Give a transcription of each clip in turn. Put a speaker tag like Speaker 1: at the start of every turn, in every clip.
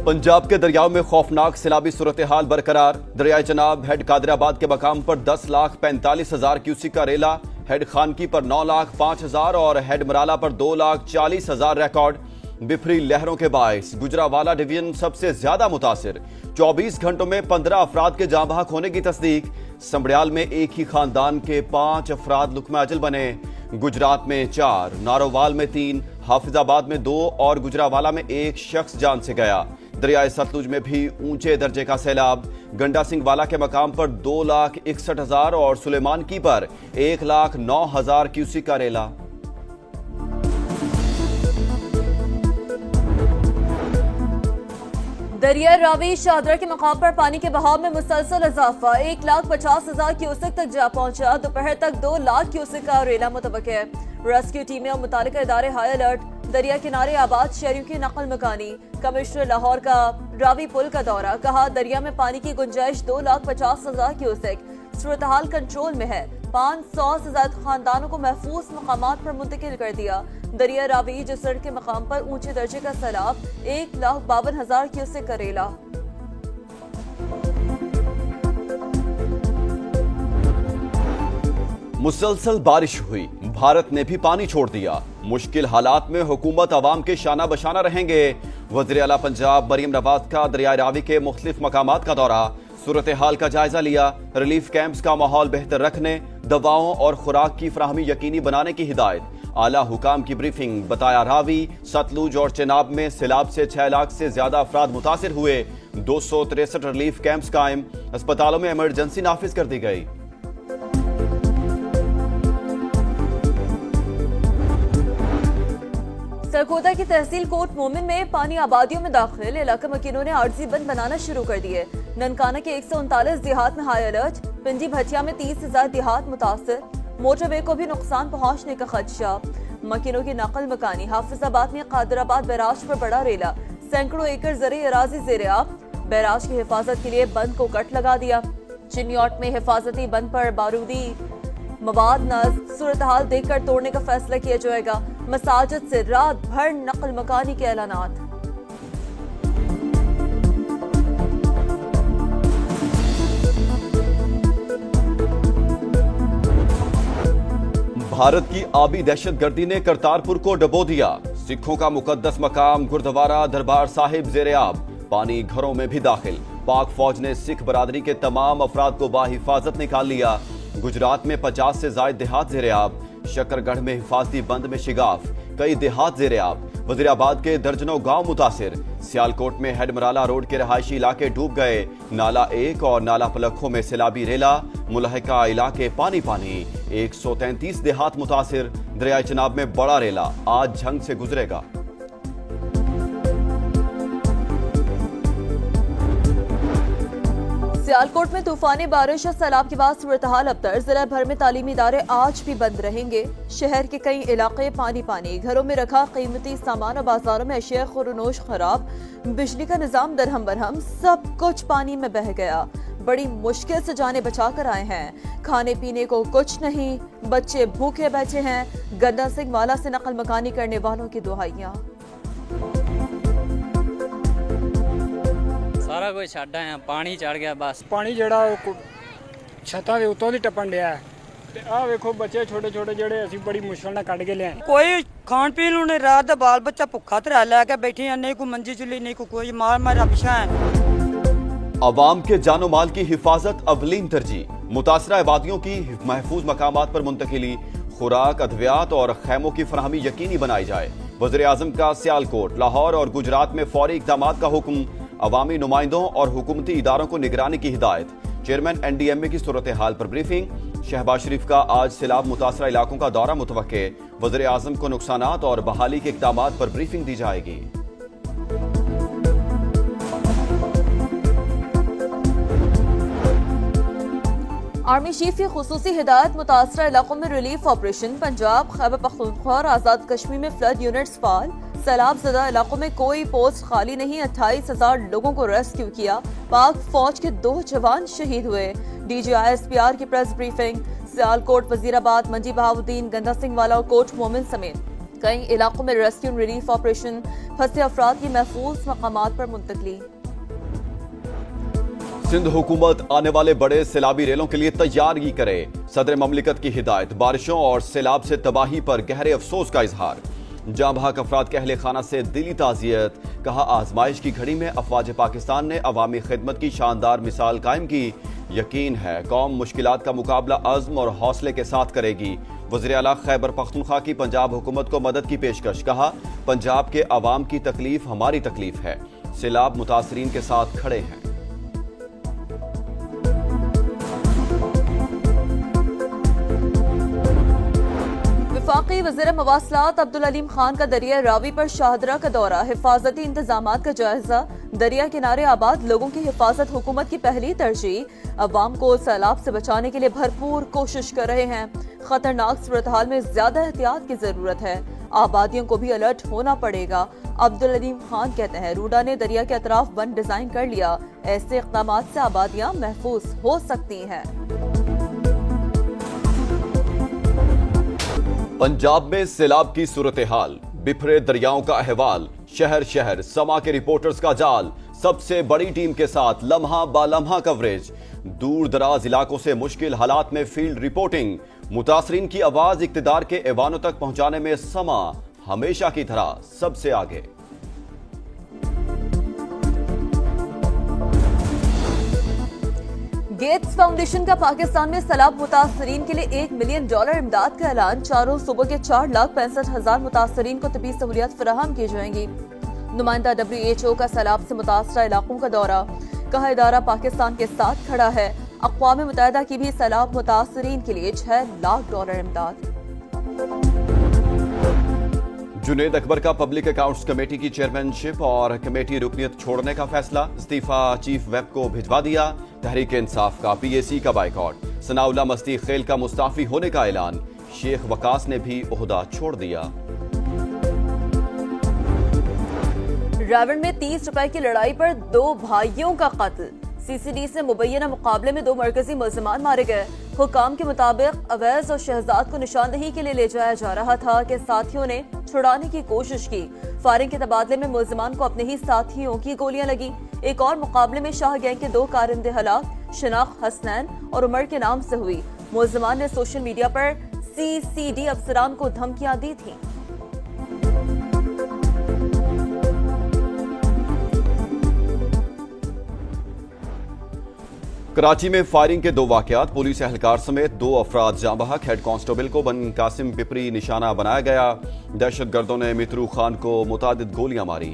Speaker 1: पंजाब के दरियाओं में खौफनाक सैलाबी सूरत हाल बरकरार। दरियाए चनाब हेड कादराबाद के मकाम पर 10,45,000 क्यूसिक का रेला, हेड खानकी पर 9,05,000 और हेड मराला पर 2,40,000 रिकॉर्ड। बिफरी लहरों के बायस गुजरावाला डिवीजन सबसे ज्यादा मुतासिर। 24 घंटों में 15 अफराद के जाँ बहक होने की तस्दीक। संबड़ियाल में एक ही खानदान के 5 अफराद लुकमा अजल बने। गुजरात में 4, नारोवाल में 3, हाफिजाबाद में 2 और गुजरावाला में 1 शख्स जान से गया। दरियाए सतलुज में भी ऊंचे दर्जे का सैलाब। गंडा सिंह वाला के मकाम पर 2,61,000 और सुलेमान की पर 1,09,000 क्यूसिक का रेला।
Speaker 2: दरिया रावी शाहदरा के मकाम पर पानी के बहाव में मुसलसल इजाफा। 1,50,000 क्यूसेक तक जा पहुंचा। दोपहर तक 2 लाख क्यूसेक का रेला मुतवक्किल है। रेस्क्यू टीमें और मुतालिका इदारे हाई अलर्ट। दरिया किनारे आबाद शहरियों की नकल मकानी। कमिश्नर लाहौर का रावी पुल का दौरा, कहा दरिया में पानी की गुंजाइश 2,50,000 क्यूसेक। सूरत हाल कंट्रोल में है। 500 से ज्यादा खानदानों को महफूज मकामात पर मुंतकिल कर दिया। दरिया रावी जसर के मकाम पर ऊंचे दर्जे का सैलाब, 1,52,000 क्यूसेक का रेला।
Speaker 1: मुसलसल बारिश हुई, भारत ने भी पानी छोड़ दिया। मुश्किल हालात में हुकूमत अवाम के शाना बशाना रहेंगे। वज़ीर आला पंजाब मरियम नवाज का दरियाए रावी के मुख्तलिफ मकामात का दौरा, सूरत हाल का जायजा लिया। रिलीफ कैंप्स का माहौल बेहतर रखने, दवाओं और खुराक की फराहमी यकीनी बनाने की हिदायत। आला हुकाम की ब्रीफिंग। बताया रावी, सतलुज और चेनाब में सैलाब से 6 लाख से ज्यादा अफराद मुतासिर हुए। 263 रिलीफ कैंप्स कायम। अस्पतालों में इमरजेंसी नाफिज कर दी गई।
Speaker 2: सरगोदा की तहसील कोट मोमिन में पानी आबादियों में दाखिल। इलाका मकीनों ने आर्जी बंद बनाना शुरू कर दिए। ननकाना के 139 देहात में हाई अलर्ट। पिंडी भटिया में 30,000 देहात मुतासिर। मोटरवे को भी नुकसान पहुंचने का खदशा। मकीनों की नकल मकानी। हाफिजाबाद में कादराबाद बैराज पर बड़ा रेला, सैकड़ों एकड़ ज़रे अराजी ज़ेरे-आब। बैराज की हिफाजत के लिए बंद को कट लगा दिया। चिन्योट में हिफाजती बंद पर बारूदी मवाद नस्ब। सूरत हाल देखकर तोड़ने का फैसला किया जाएगा। मसाजिद से रात भर नकल मकानी के ऐलानात।
Speaker 1: भारत की आबी दहशतगर्दी ने करतारपुर को डबो दिया। सिखों का मुकद्दस मकाम गुरुद्वारा दरबार साहिब ज़ेरे-आब। पानी घरों में भी दाखिल। पाक फौज ने सिख बरादरी के तमाम अफराद को बाहिफाजत निकाल लिया। गुजरात में 50 से ज्यादा देहात ज़ेरे-आब। शकरगढ़ में हिफाजती बंद में शिगाफ, कई देहात ज़ेरे-आब। वज़ीराबाद के दर्जनों गांव मुतासिर। सियालकोट में हेडमराला रोड के रहायशी इलाके डूब गए। नाला 1 और नाला पलखों में सैलाबी रेला, मुलहका इलाके पानी पानी। 133 देहात मुतासिर। दरियाए चनाब में बड़ा रेला आज झंग से गुजरेगा।
Speaker 2: सियालकोट में तूफानी बारिश और सैलाब के बाद सूरत हाल अबतर। जिला भर में तालीमी इदारे आज भी बंद रहेंगे। शहर के कई इलाके पानी पानी। घरों में रखा कीमती सामान और बाजारों में अशिया खुरनोश खराब। बिजली का निजाम दरहम बरहम, सब कुछ पानी में बह गया। बड़ी मुश्किल से जाने बचा कर आए हैं। खाने पीने को कुछ नहीं, बच्चे भूखे बैठे हैं। गंडा सिंह वाला से नकल मकानी करने वालों की दुहाइयां।
Speaker 3: सारा कुछ छड्ड आए, पानी चढ़ गया। बस
Speaker 4: पानी ਜਿਹੜਾ ਛੱਤਾਂ ਦੇ ਉੱਤੋਂ ਦੀ ਟੱਪਣ ਡਿਆ ਤੇ ਆਹ ਵੇਖੋ ਬੱਚੇ ਛੋਟੇ ਛੋਟੇ ਜਿਹੜੇ ਅਸੀਂ ਬੜੀ ਮੁਸ਼ਕਲ ਨਾਲ ਕੱਢ ਕੇ ਲਿਆਏ।
Speaker 5: ਕੋਈ ਖਾਣ ਪੀਣ ਨੂੰ ਨਹੀਂ, ਰਾਤ ਦਾ ਬਾਲ ਬੱਚਾ ਭੁੱਖਾ ਤੇ ਲੈ ਕੇ ਬੈਠੇ ਆ। नहीं कोई मंजी चुली, नहीं कोई मार मार रबशा है।
Speaker 1: अवाम के जानो माल की हिफाजत अवलीन तरजीह। मुतासरा आबादियों की महफूज मकामात पर मुंतकिली, खुराक, अद्वियात और खैमों की फराहमी यकीनी बनाई जाए। वज़ीर आज़म का सियालकोट, लाहौर और गुजरात में फौरी इक़दाम का हुक्म। अवामी नुमाइंदों और हुकूमती इदारों को निगरानी की हिदायत। चेयरमैन NDMA की सूरत हाल पर ब्रीफिंग। शहबाज शरीफ का आज सैलाब मुतासरा इलाकों का दौरा मुतवक्किल। वज़ीर आज़म को नुकसानात और बहाली के इक़दामात पर ब्रीफिंग दी जाएगी।
Speaker 2: आर्मी चीफ की खुसूसी हिदायत। मुतासरा इलाकों में रिलीफ ऑपरेशन। पंजाब, खैबर पख्तूनख्वा और आजाद कश्मीर में फ्लड यूनिट्स फाल। सैलाब ज़दा इलाकों में कोई पोस्ट खाली नहीं। 28,000 लोगों को रेस्क्यू किया। पाक फौज के 2 जवान शहीद हुए। DGI-SPR की प्रेस ब्रीफिंग। सियालकोट, वजीराबाद, मंडी बहाउद्दीन, गंदा सिंह वाला और कोट मोमिन समेत कई इलाकों में रेस्क्यू एंड रिलीफ ऑपरेशन, फंसे अफराद की महफूज मकामात पर मुंतकली।
Speaker 1: सिंध हुकूमत आने वाले बड़े सैलाबी रेलों के लिए तैयारी करे, सदर ममलिकत की हिदायत। बारिशों और सैलाब से तबाही पर गहरे अफसोस का इजहार। जाँ बहक अफराद के अहले खाना से दिली ताज़ियत। कहा, आजमाइश की घड़ी में अफवाज पाकिस्तान ने अवामी खिदमत की शानदार मिसाल कायम की। यकीन है कौम मुश्किलात का मुकाबला अज़्म और हौसले के साथ करेगी। वज़ीर आला खैबर पख्तूनख्वा की पंजाब हुकूमत को मदद की पेशकश। कहा, पंजाब के अवाम की तकलीफ हमारी तकलीफ है, सैलाब मुतासरीन के साथ खड़े हैं।
Speaker 2: वफाकी वज़ीर मवासलात अब्दुल अलीम खान का दरिया रावी पर शाहदरा का दौरा, हिफाजती इंतजामात का जायजा। दरिया किनारे आबाद लोगों की हिफाजत हुकूमत की पहली तरजीह। अवाम को सैलाब से बचाने के लिए भरपूर कोशिश कर रहे हैं। खतरनाक सूरत हाल में ज्यादा एहतियात की जरूरत है, आबादियों को भी अलर्ट होना पड़ेगा। अब्दुल अलीम खान कहते हैं, रूडा ने दरिया के अतराफ बंद डिजाइन कर लिया, ऐसे इक़दाम से आबादियां महफूज हो सकती हैं।
Speaker 1: पंजाब में सैलाब की सूरत हाल, बिखरे दरियाओं का अहवाल, शहर शहर समा के रिपोर्टर्स का जाल। सबसे बड़ी टीम के साथ लम्हा बालम्हा कवरेज। दूर दराज इलाकों से मुश्किल हालात में फील्ड रिपोर्टिंग। मुतासरीन की आवाज इक्तिदार के ऐवानों तक पहुंचाने में समा हमेशा की तरह सबसे आगे।
Speaker 2: गेट्स फाउंडेशन का पाकिस्तान में सैलाब मुतासरीन के लिए $1 मिलियन इमदाद का ऐलान। चारों सूबों के 4,65,000 मुतासरीन को तबी सहूलियात फराहम की जाएंगी। नुमाइंदा WHO का सैलाब से मुतासरा इलाकों का दौरा। कहा, इदारा पाकिस्तान के साथ खड़ा है। अक़वाम मुत्तहिदा की भी सैलाब मुतासरीन के लिए $6 लाख इमदाद।
Speaker 1: जुनेद अकबर का पब्लिक अकाउंट्स कमेटी की चेयरमैनशिप और कमेटी रुकनियत छोड़ने का फैसला। इस्तीफा चीफ वेब को भिजवा दिया। तहरीक इंसाफ का PAC का बाइकआउट। सनाउल्लाह मस्ती खेल का मुस्ताफी होने का ऐलान। शेख वकास ने भी ओहदा छोड़ दिया।
Speaker 2: रावण में 30 रुपए की लड़ाई पर 2 भाइयों का कत्ल। CCD से मुबैना मुकाबले में 2 मरकजी मुल्ज़िमान मारे गए। हुकाम के मुताबिक अवैज और शहजाद को निशानदही के लिए ले जाया जा रहा था कि साथियों ने छुड़ाने की कोशिश की। फायरिंग के तबादले में मुल्ज़िमान को अपने ही साथियों की गोलियां लगी। एक और मुकाबले में शाह गैंग के 2 कारिंदे हलाक, शनाख्त हसनैन और उमर के नाम से हुई। मुल्ज़िमान ने सोशल मीडिया पर CCD अफसरान को धमकियां दी थी।
Speaker 1: कराची में फायरिंग के 2 वाकयात। पुलिस एहलकार समेत 2 अफराद जाँ बहक। हेड कांस्टेबल को बन कासिम पिपरी निशाना बनाया गया। दहशतगर्दों ने मित्रू खान को मुतादिद गोलियां मारी।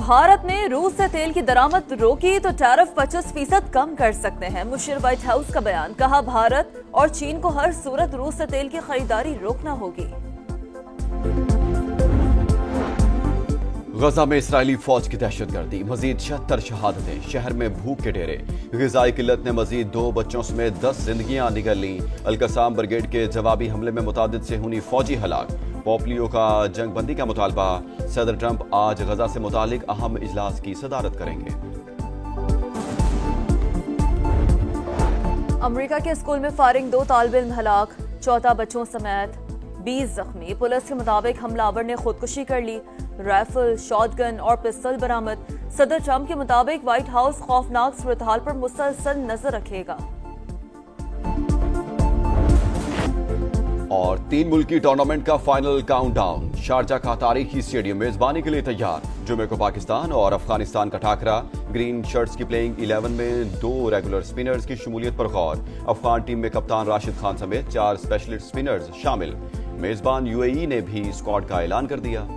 Speaker 2: भारत ने रूस से तेल की दरामद रोकी तो टैरिफ 25% कम कर सकते हैं। मुशीर व्हाइट हाउस का बयान। कहा, भारत और चीन को हर सूरत रूस से तेल की खरीदारी रोकना होगी।
Speaker 1: गजा में इस्राएली फौज की दहशतगर्दी, मजीद 76 शहादतें। शहर में भूख के डेरे। ग़िज़ाई किल्लत ने मजीद 2 बच्चों समेत 10 जिंदगियां निगल लीं। अलकसाम ब्रिगेड के जवाबी हमले में मुतादिद से हुनी फौजी हलाक। पोलियो का जंग बंदी का मुतालबा। सदर ट्रंप आज गजा से मुतालिक अहम इजलास की सदारत करेंगे।
Speaker 2: अमेरिका के स्कूल में फायरिंग, 2 तालिब इल्म हलाक, 14 बच्चों समेत 20 जख्मी। पुलिस के मुताबिक हमलावर ने खुदकुशी कर ली। राइफल, शॉटगन और पिस्तौल बरामद। सदर ट्रंप के मुताबिक व्हाइट हाउस खौफनाक सूरत हाल पर मुसलसल नजर रखेगा।
Speaker 1: और 3 मुल्की टूर्नामेंट का फाइनल काउंटडाउन। शारजा का तारीखी स्टेडियम मेजबानी के लिए तैयार। जुमे को पाकिस्तान और अफगानिस्तान का टाकरा। ग्रीन शर्ट्स की प्लेइंग 11 में 2 रेगुलर स्पिनर्स की शमूलियत पर गौर। अफगान टीम में कप्तान राशिद खान समेत 4 स्पेशलिस्ट स्पिनर्स शामिल। मेजबान UAE ने भी स्क्वाड का ऐलान कर दिया।